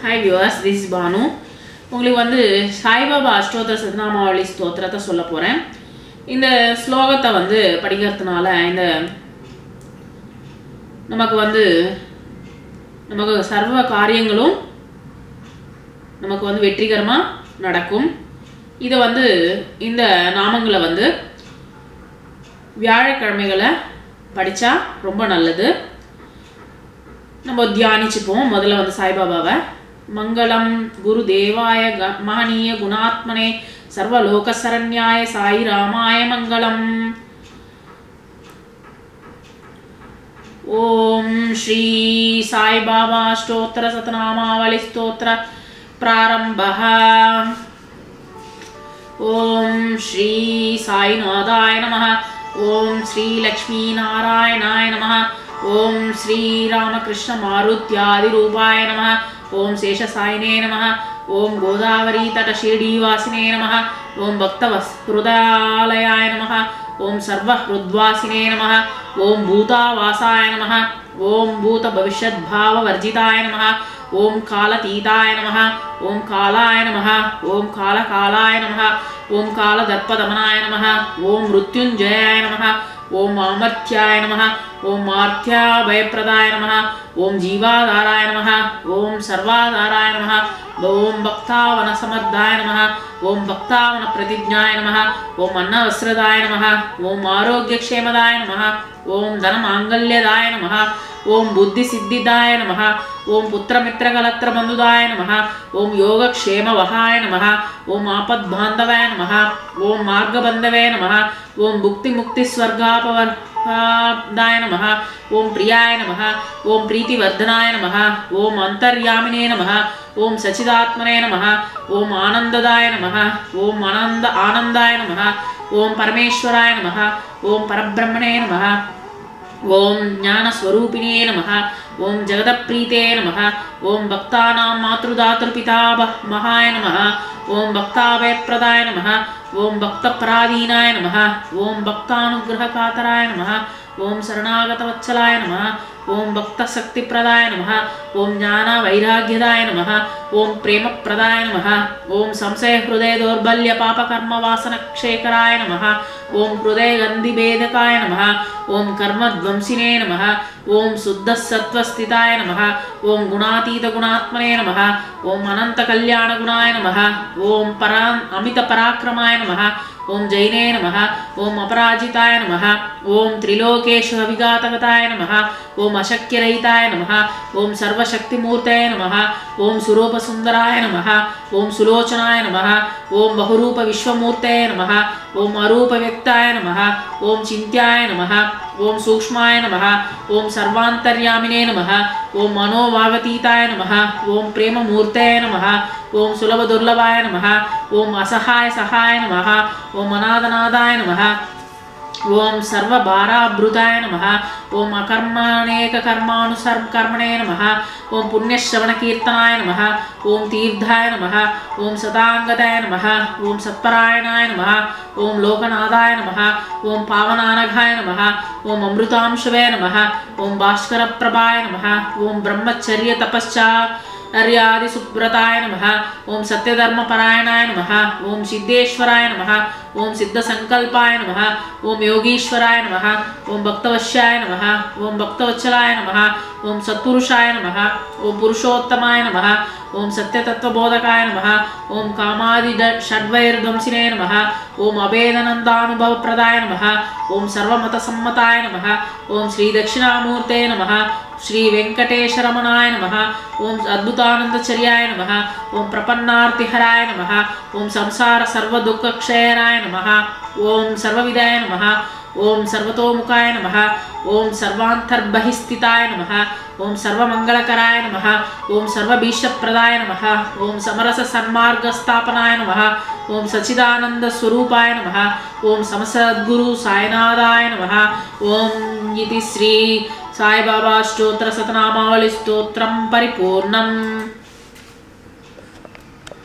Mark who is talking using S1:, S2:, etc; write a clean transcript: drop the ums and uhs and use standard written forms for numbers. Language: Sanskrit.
S1: Hi viewers, this is Banu. உங்களுக்கு வந்து சாய்பாபா அஷ்டோத்திர சதநாமாவளி ஸ்தோத்திரத்தை சொல்ல போறேன். இந்த ஸ்லோகத்தை வந்து படிக்கிறதுனால இந்த நமக்கு சர்வ காரியங்களும் நமக்கு வந்து வெற்றிகரமா நடக்கும். இத வந்து இந்த நாமங்களை வந்து வியாழக்கிழமைகளை படிச்சா ரொம்ப நல்லது. நம்ம தியானிச்சுப்போம். முதல்ல வந்து சாய்பாபாவை மங்களம் குருதேவாய மகனீய குணாத்மனே சர்வலோகசரண்யாய சாయి ராமாய மங்களம். ஓம் ஸ்ரீ சாய்பாபா அஷ்டோத்திர சதநாமாவளி ஸ்தோத்திர प्रारंभः. ओम श्री साईनाथाय नमः. ओम श्री लक्ष्मी नारायणाय नमः. ओम श्री रामकृष्ण मारुत्यादि रूपाय नमः. ओम शेषसायिने नमः. ओम गोदावरी तट शिरडीवासिने नमः. ओम भक्तवत्सहृदयालयाय नमः. ओम सर्वहृद्वासिने नमः. ओम भूतावासाय नमः. ओम भूत भविष्यद् भाव वर्जिताय नमः. ओम कालतीताय नमः. ओम कालाय नमः. ओम कालकालाय नमः. ओम कालदर्पदमनाय नमः. ओम मृत्युंजयाय नमः. ओम अमर्त्याय नमः. ओम मार्त्याभयप्रदाय नमः. ओम जीवाधाराय नमः. ओम सर्वाधाराय नमः. ओम भक्तावनसमर्दाय नमः. ओम भक्तावनप्रतिज्ञाय नमः. ओम अन्नवस्त्रदाय नमः. ओम आरोग्यक्षेमदाय नमः. ओम धनमांगल्यदाय नमः. ओम बुद्धिसिद्धिदाय नमः. ओम पुत्रमित्रकलत्रबन्धुदाय नमः. ओम योगक्षेमवहाय नमः. ओम आपद्बान्धवाय नमः. ओम मार्गबन्धवे नमः. ओम भुक्तिमुक्तिस्वर्गापवर्गाय नमः. ओम प्रियाय नमः. ओम प्रीतिवर्धनाय नमः. ओम अंतर्यामिने नमः. ओम सचिदात्मने नमः. ओम आनंददाय नमः. ओम आनंदाय नमः. ओम परमेश्वराय नमः. ओम परब्रह्मणे नमः. ओम ज्ञानस्वरूपिणे नमः. ओम जगदप्रीते नमः. ओम भक्तानां मातृदातृपितामहाय नमः. ओम भक्ताभयप्रदाय नमः. ओम भक्तपराधीनाय नमः. ओम भक्तानुग्रहकातराय नमः. ओम शरणागतवत्सलाय नमः. ओम भक्तशक्तिप्रदाय नमः. ओम ज्ञानवैराग्यदाय नमः. ओम प्रेमप्रदाय नमः. ओम संशयहृदय दौर्बल्य पापकर्मवासनक्षेकराय नमः. ओम हृदयगन्धिभेदकाय नमः. ओम कर्मध्वंसिने नमः. ओम शुद्धसत्त्वस्थिताय नमः. ओम गुणातीतगुणात्मने नमः. ओम अनन्तकल्याणगुणाय नमः. ओम अमितपराक्रमाय नमः. ओम जैने नमः. ओम अपराजिताय नमः. ओम त्रिलोकेषु अविघातगताय नमः. ओम अशक्यरहिताय नमः. ओम सर्वशक्तिमूर्तये नमः. ओम सुरूपसुन्दराय नमः. ओम सुलोचनाय नमः. ओम बहुरूपविश्वमूर्तये नमः. ओम अरूपव्यक्ताय नमः. ओम चिन्त्याय नमः. ओम सूक्ष्माय नमः. ओम सर्वान्तर्यामिने नमः. ओम मनोभावातीताय नमः. ओम प्रेममूर्तये नमः. ओम सुलभदुर्लभाय नमः. ओम असहाय सहाय नमः. ओम अनाथनाथाय नमः. ओम सर्वभाराभृताय नमः. ओम अकर्माणेककर्मानुसर्गकर्मणे नमः. ओम पुण्यश्रवणकीर्तनाय नमः. ओम तीर्थाय नमः. ओम सतांगताय नमः. ओम सत्परायणाय नमः. ओम लोकनाथाय नमः. ओम पावनानघाय नमः. ओम अमृतांशवे नमः. ओम भास्करप्रभाय नमः. ओम ब्रह्मचर्य तपश्चार्यादि सुब्रताय नमः. ओम सत्यधर्मपरायणाय नमः. ओम सिद्धेश्वराय नमः. ओम सिद्धसंकल्पाय नमः. ओम योगीश्वराय नमः. ओम भक्तवश्याय नमः. ओम भक्तवत्सलाय नमः. ओम सत्पुरुषाय नमः. ओम पुरुषोत्तमाय नमः. ओम सत्यतत्वबोधकाय नमः. ओम कामादि षड्वैर्ध्वंसिने नमः. ओम अभेदानन्दानुभवप्रदाय नमः. ओम सर्वमतसम्मताय नमः. ओम श्री दक्षिणामूर्ते नमः. श्री वेंकटेशरमणाय नमः. ओम अद्भुतानंदचर्याय नमः. ओम प्रपन्नार्तिहराय नमः. ओम संसार सर्वदुःखक्षयराय नमः. ओम सर्वविदाय नमः. ओम सर्वतोमुखाय नमः. ओम सर्वान्तर्बहिस्थिताय नमः. ओम सर्वमंगलकराय नमः. ओम सर्वभीष्टप्रदाय नमः. ओम समरस सन्मार्गस्थापनाय नमः. ओम सच्चिदानंद स्वरूपाय नमः. ओम समसद्गुरु साईनाथाय नमः. ओम इति श्री साईबाबा अष्टोत्तर शतनामावली स्तोत्रं परिपूर्णम्.